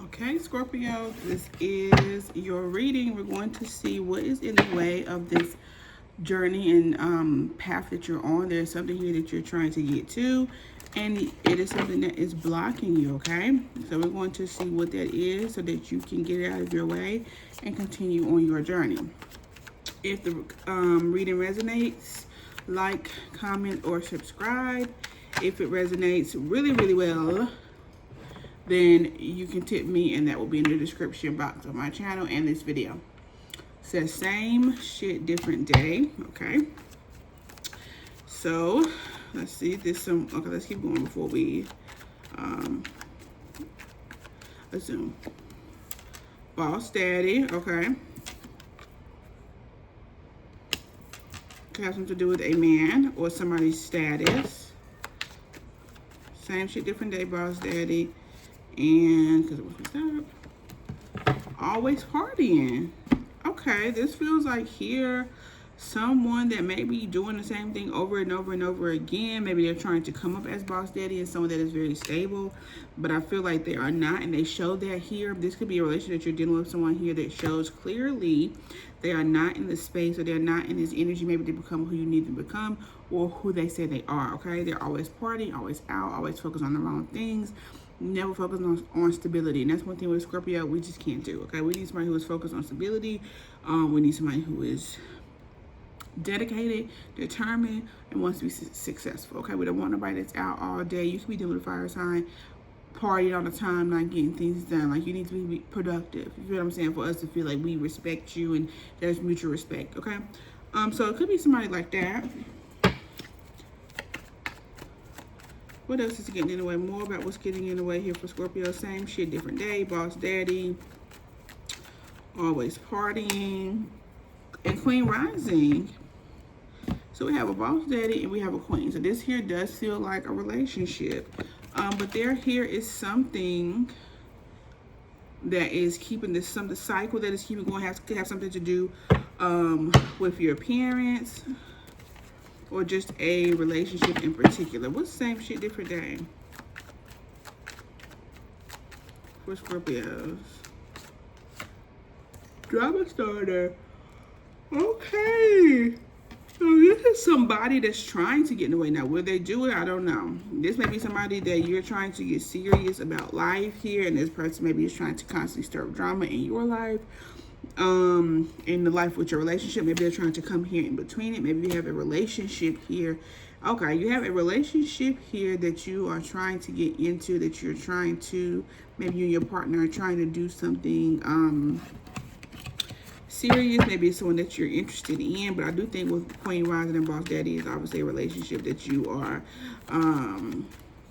Okay, Scorpio, this is your reading. We're going to see what is in the way of this journey and path that you're on. There's something here that you're trying to get to, and it is something that is blocking you, okay? So we're going to see what that is so that you can get it out of your way and continue on your journey. If the reading resonates, like, comment, or subscribe. If it resonates really, really well, then you can tip me, and that will be in the description box of my channel and this video. It says same shit, different day. Okay. So let's see if there's some. Okay, let's keep going before we assume. Boss daddy. Okay. Could have something to do with a man or somebody's status. Same shit, different day, boss daddy. And because it was always partying. Okay, this feels like here someone that may be doing the same thing over and over and over again. Maybe they're trying to come up as boss daddy and someone that is very stable, but I feel like they are not, and they show that here. This could be a relationship that you're dealing with someone here that shows clearly they are not in the space, or they're not in this energy. Maybe they become who you need them to become, or who they say they are. Okay, they're always partying, always out, always focused on the wrong things. Never focus on stability, and that's one thing with Scorpio we just can't do. Okay, we need somebody who is focused on stability. We need somebody who is dedicated, determined, and wants to be successful. Okay, we don't want nobody that's out all day. You can be dealing with a fire sign, partying all the time, not getting things done. Like, you need to be productive. You feel what I'm saying? For us to feel like we respect you and there's mutual respect. Okay, so it could be somebody like that. What else is getting in the way? More about what's getting in the way here for Scorpio. Same shit, different day. Boss daddy. Always partying. And Queen rising. So we have a boss daddy and we have a queen. So this here does feel like a relationship. But here is something that is keeping this, the cycle that is keeping going. Could have something to do with your parents, or just a relationship in particular. What's same shit, different day for Scorpios? Drama starter. Okay. So this is somebody that's trying to get in the way. Now, will they do it? I don't know. This may be somebody that you're trying to get serious about life here, and this person maybe is trying to constantly stir up drama in your life. In the life with your relationship. Maybe they're trying to come here in between it. Maybe you have a relationship here. Okay, you have a relationship here that you are trying to get into, that you're trying to, maybe you and your partner are trying to do something serious. Maybe it's someone that you're interested in, but I do think with Queen Rising and Boss Daddy is obviously a relationship that you are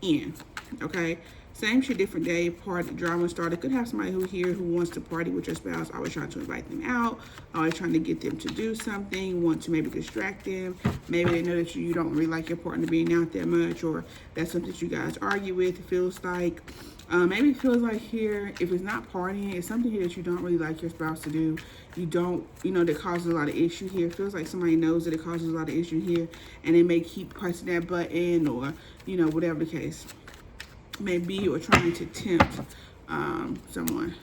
in. Okay, same shit, different day. Party drama started. Could have somebody who wants to party with your spouse, always trying to invite them out, always trying to get them to do something, want to maybe distract them. Maybe they know that you don't really like your partner being out that much, or that's something that you guys argue with. It feels like maybe it feels like here, if it's not partying, it's something here that you don't really like your spouse to do. You don't, that causes a lot of issue here. It feels like somebody knows that it causes a lot of issue here, and they may keep pressing that button, or whatever the case may be, or trying to tempt someone.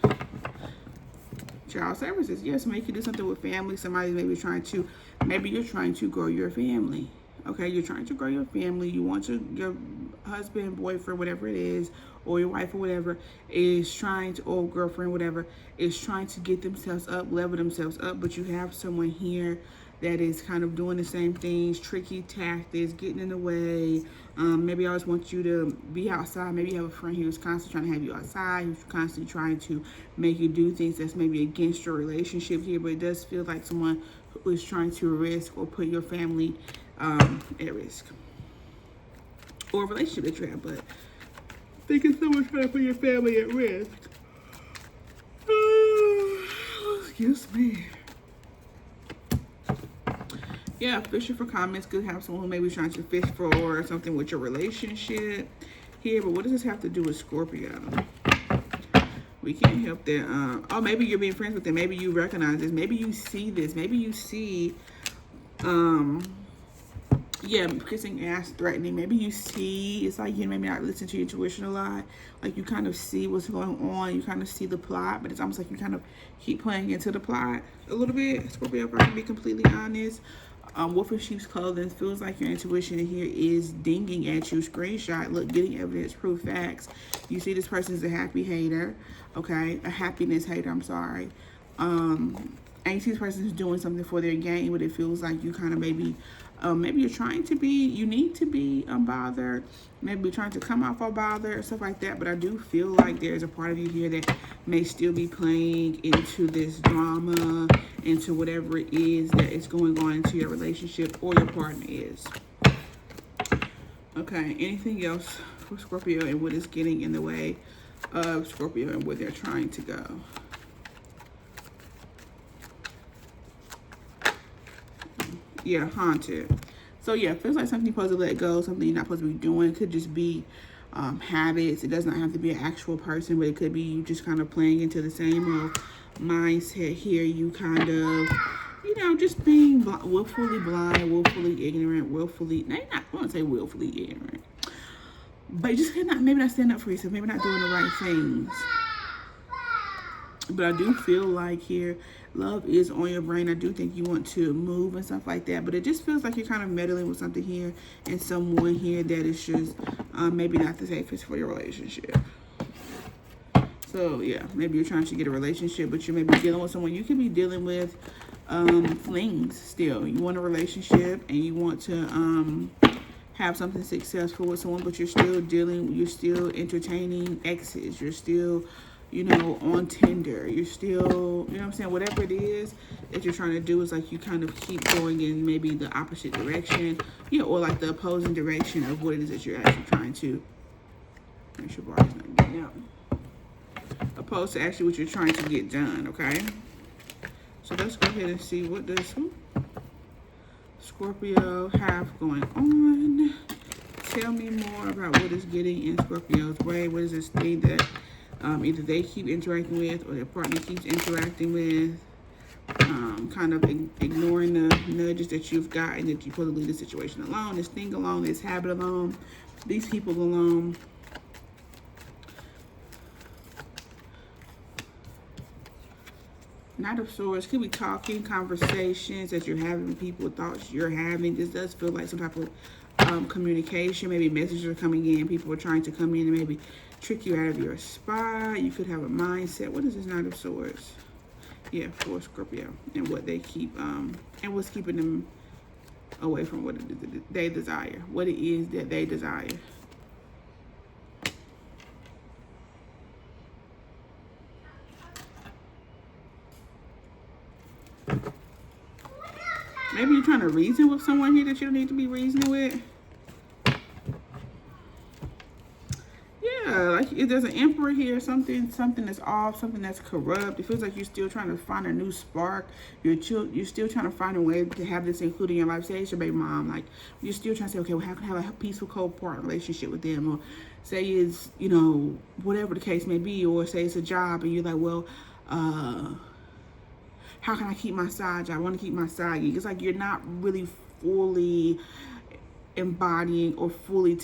Child services, yes, make you do something with family. Somebody maybe you're trying to grow your family. Okay, you're trying to grow your family. You want your husband, boyfriend, whatever it is, or your wife or whatever, is trying to, or girlfriend, whatever, is trying to get themselves up, level themselves up. But you have someone here that is kind of doing the same things, tricky tactics, getting in the way. Maybe I always want you to be outside. Maybe you have a friend who's constantly trying to have you outside, who's constantly trying to make you do things that's maybe against your relationship here. But it does feel like someone who is trying to risk or put your family at risk, or a relationship that you have. But thinking someone's trying to put your family at risk. Excuse me. Yeah, fishing for comments. Could have someone who may be trying to fish for something with your relationship here. But what does this have to do with Scorpio? We can't help that. Oh, maybe you're being friends with them. Maybe you recognize this. Maybe you see this. Maybe you see Yeah, kissing ass, threatening. Maybe you see, it's like you maybe not listen to your intuition a lot. Like you kind of see what's going on. You kind of see the plot, but it's almost like you kind of keep playing into the plot a little bit. Scorpio, if I can be completely honest. Wolf in sheep's clothing feels like your intuition in here is dinging at you. Screenshot, look, getting evidence, proof, facts. You see this person is a happy hater, okay? A happiness hater, I'm sorry. And you see this person is doing something for their gain, but it feels like you kind of maybe you're trying to be, you need to be unbothered. Maybe you're trying to come off unbothered or stuff like that. But I do feel like there's a part of you here that may still be playing into this drama, into whatever it is that is going on into your relationship or your partner is. Okay, anything else for Scorpio and what is getting in the way of Scorpio and where they're trying to go? Yeah, haunted. So yeah, feels like something you're supposed to let go, something you're not supposed to be doing. It could just be habits. It does not have to be an actual person, but it could be you just kind of playing into the same old mindset here. You kind of, you know, just being willfully blind, willfully ignorant, willfully, I won't say willfully ignorant, but just maybe not standing up for yourself, maybe not doing the right things. But I do feel like here, love is on your brain. I do think you want to move and stuff like that. But it just feels like you're kind of meddling with something here and someone here that is just maybe not the safest for your relationship. So, yeah, maybe you're trying to get a relationship, but you may be dealing with someone. You could be dealing with flings still. You want a relationship and you want to have something successful with someone, but you're still entertaining exes. You're still, you know, on Tinder. You're still, you know what I'm saying? Whatever it is that you're trying to do is like you kind of keep going in maybe the opposite direction, you know, or like the opposing direction of what it is that you're actually trying to make sure body's not getting out. Opposed to actually what you're trying to get done, okay? So let's go ahead and see what does Scorpio have going on. Tell me more about what is getting in Scorpio's way. What is this thing that either they keep interacting with or their partner keeps interacting with, kind of ignoring the nudges that you've gotten, that you're supposed to leave the situation alone, this thing alone, this habit alone, these people alone. Knight of Swords could be talking, conversations that you're having with people, thoughts you're having. This does feel like some type of communication. Maybe messages are coming in. People are trying to come in and maybe trick you out of your spot. You could have a mindset. What is this Knight of Swords? Yeah, for Scorpio. And what they keep, and what's keeping them away from what it is that they desire. What it is that they desire. Maybe you're trying to reason with someone here that you don't need to be reasoning with. Yeah, like if there's an emperor here, something that's off, something that's corrupt. It feels like you're still trying to find a new spark. You're still trying to find a way to have this included in your life. Say it's your baby mom. Like you're still trying to say, okay, well, how can I have a peaceful, co-partner relationship with them? Or say it's, you know, whatever the case may be. Or say it's a job and you're like, well, how can I keep my side job? I want to keep my side gig. It's like you're not really fully embodying or fully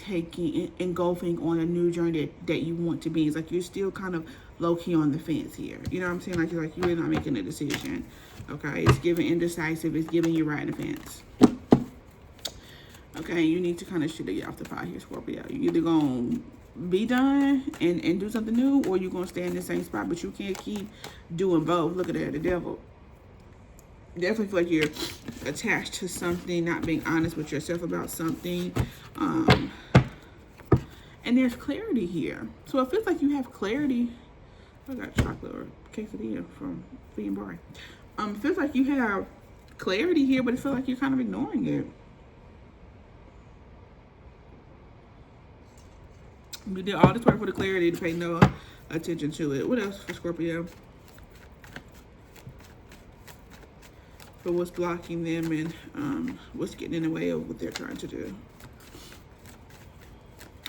engulfing on a new journey that you want to be. It's like you're still kind of low-key on the fence here. You know what I'm saying? Like you're not making a decision. Okay, it's giving indecisive. It's giving you right the fence. Okay, you need to kind of shit it off the pot here, Scorpio. You either gonna be done and do something new, or you're gonna stay in the same spot, but you can't keep doing both. Look at that, the devil. Definitely feel like you're attached to something, not being honest with yourself about something. And there's clarity here. So it feels like you have clarity. I got chocolate or quesadilla from being boring. It feels like you have clarity here, but it feels like you're kind of ignoring it. You did all this work for the clarity to pay no attention to it. What else for Scorpio? For what's blocking them and what's getting in the way of what they're trying to do.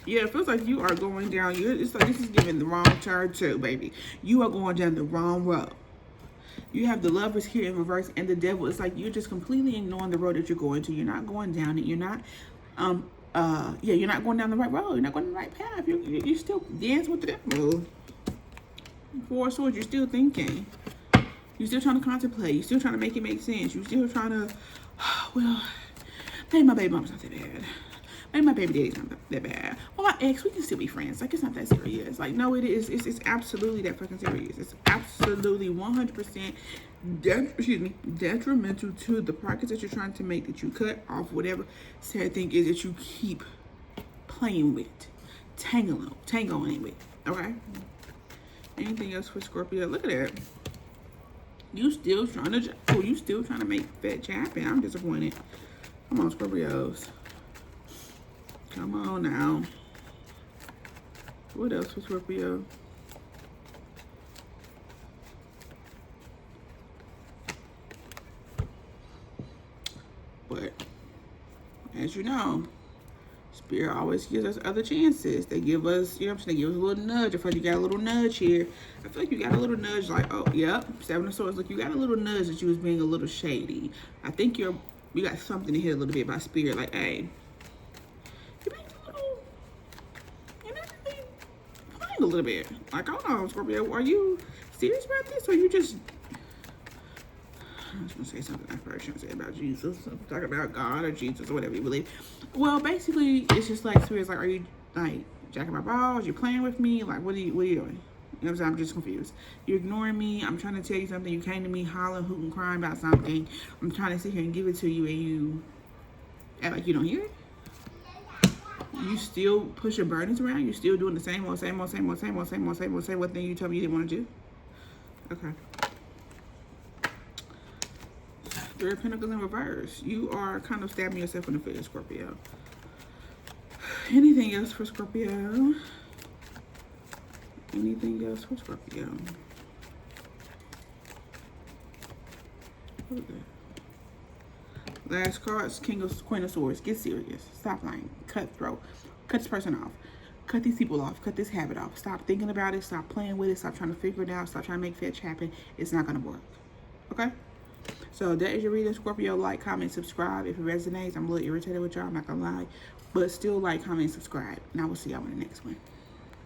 Yeah, it feels like you are going down. It's like this is giving the wrong turn too, baby. You are going down the wrong road. You have the Lovers here in reverse and the Devil. It's like you're just completely ignoring the road that you're going to. You're not going down it. You're not Yeah, you're not going down the right road. You're not going down the right path. You still dance with the devil. Four of Swords, you're still thinking. You're still trying to contemplate. You're still trying to make it make sense. You're still trying to, well, maybe my baby mama's not that bad. Maybe my baby daddy's not that bad. Well, my ex, we can still be friends. Like, it's not that serious. Like, no, it is. It's absolutely that fucking serious. It's absolutely 100% detrimental to the progress that you're trying to make, that you cut off. Whatever sad thing is that you keep playing with, tangoing with. Okay. Anything else for Scorpio? Look at that. You still trying to make fetch happen. I'm disappointed. Come on, Scorpios. Come on now. What else for Scorpio? But as you know, Spirit always gives us other chances. They give us, you know what I'm saying, they give us a little nudge. I feel like you got a little nudge here. I feel like you got a little nudge, like, oh, yep, Seven of Swords. Look, you got a little nudge that you was being a little shady. I think you got something to hit a little bit by Spirit, like, hey, you're being a little, you know, playing a little bit. Like, hold on, Scorpio, are you serious about this, or you just, I was gonna say something I probably shouldn't say about Jesus. Talk about God or Jesus or whatever you believe. Well, basically, it's just like Spirit's like, are you like jacking my balls? You playing with me? Like, what are you doing? You know what I'm saying? I'm just confused. You're ignoring me. I'm trying to tell you something. You came to me hollering, hooting, crying about something. I'm trying to sit here and give it to you, and you act like you don't hear it. You still push your burdens around. You still doing the same old thing you told me you didn't want to do. Okay. Three of Pentacles in reverse. You are kind of stabbing yourself in the foot, Scorpio. Anything else for Scorpio? Anything else for Scorpio? Okay. Last cards, Queen of Swords. Get serious. Stop lying. Cutthroat. Cut this person off. Cut these people off. Cut this habit off. Stop thinking about it. Stop playing with it. Stop trying to figure it out. Stop trying to make fetch happen. It's not going to work. Okay? So that is your reading, Scorpio. Like, comment, subscribe if it resonates. I'm a little irritated with y'all, I'm not gonna lie. But still like, comment, subscribe. And I will see y'all in the next one.